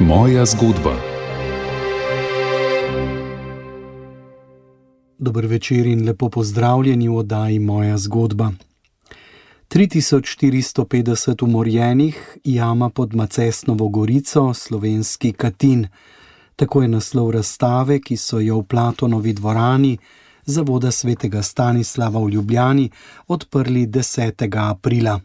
Moja zgodba. Dober večer in lepo pozdravljeni v oddaji Moja zgodba. 3450 umorjenih, jama pod Macesnovo gorico, slovenski Katin. Tako je naslov razstave, ki so jo v Platonovi dvorani Zavoda svetega Stanislava v Ljubljani odprli 10. aprila.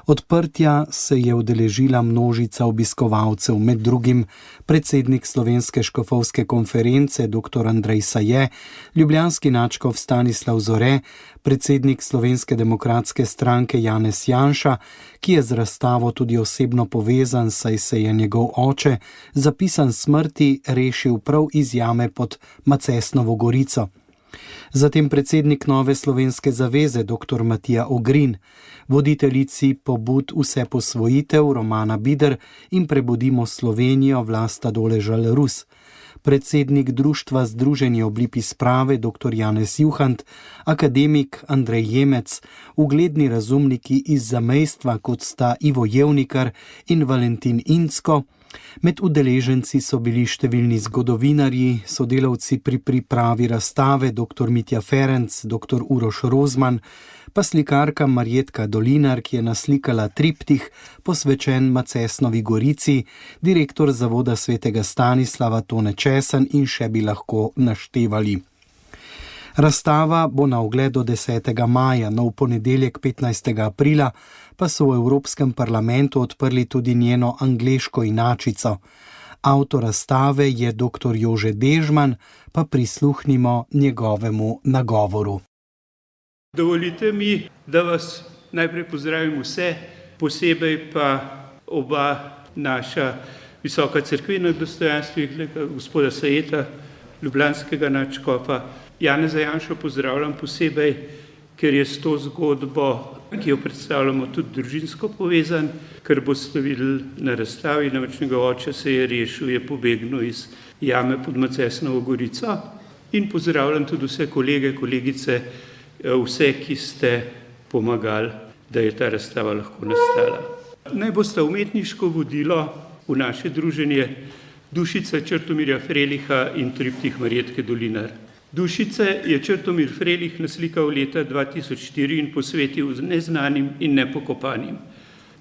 Odprtja se je udeležila množica obiskovalcev, med drugim predsednik Slovenske škofovske konference dr. Andrej Saje, ljubljanski nadškof Stanislav Zore, predsednik Slovenske demokratske stranke Janez Janša, ki je z razstavo tudi osebno povezan, saj se je njegov oče zapisan smrti rešil prav iz jame pod Macesnovo gorico. Zatem predsednik Nove slovenske zaveze dr. Matija Ogrin, voditeljici pobud Vseposvojitev Romana Bider in Prebudimo Slovenijo Vlasta Doležal Rus, predsednik Društva Združenje oblipi sprave dr. Janez Juhant, akademik Andrej Jemec, ugledni razumniki iz zamejstva, kot sta Ivo Jevnikar in Valentin Incko. Med udeleženci so bili številni zgodovinarji, sodelavci pri pripravi razstave dr. Mitja Ferenc, dr. Uroš Rozman, pa slikarka Marjetka Dolinar, ki je naslikala triptih posvečen Macesnovi gorici, direktor Zavoda svetega Stanislava Tone Česan in še bi lahko naštevali. Razstava bo na ogled do 10. maja, no v ponedeljek 15. aprila pa so v Evropskem parlamentu odprli tudi njeno angleško inačico. Avtor razstave je dr. Jože Dežman, pa prisluhnimo njegovemu nagovoru. Dovolite mi, da vas najprej pozdravim vse, posebej pa oba naša visoka cerkvena dostojanstvenika, gospoda Sajeta, ljubljanskega nadškofa. Janeza Janšo pozdravljam posebej, ker je s to zgodbo, ki jo predstavljamo, tudi družinsko povezan, ker boste videli na razstavi, namreč njegov oče se je rešil, je pobegnil iz jame pod Macesnovo gorico. In pozdravljam tudi vse kolege, kolegice, vse, ki ste pomagali, da je ta razstava lahko nastala. Naj bosta umetniško vodilo v naše druženje Dušica Črtomirja Freliha in triptih Marjetke Dolinar. Dušice je Črtomir Frelih naslikal leta 2004 in posvetil neznanim in nepokopanim.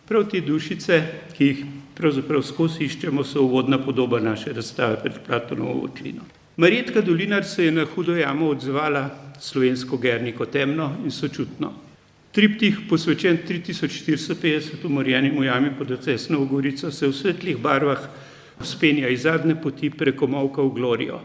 Prav te dušice, ki jih pravzaprav skozi iščemo, so uvodna podoba naše razstave pred Platonovo votlino. Marjetka Dolinar se je na hudo jamo odzvala slovensko Gerniko temno in sočutno. Triptih, posvečen 3450 umorjenim v jami pod Macesnovo gorico, se v svetlih barvah vzpenja iz zadnje poti preko molka v glorijo.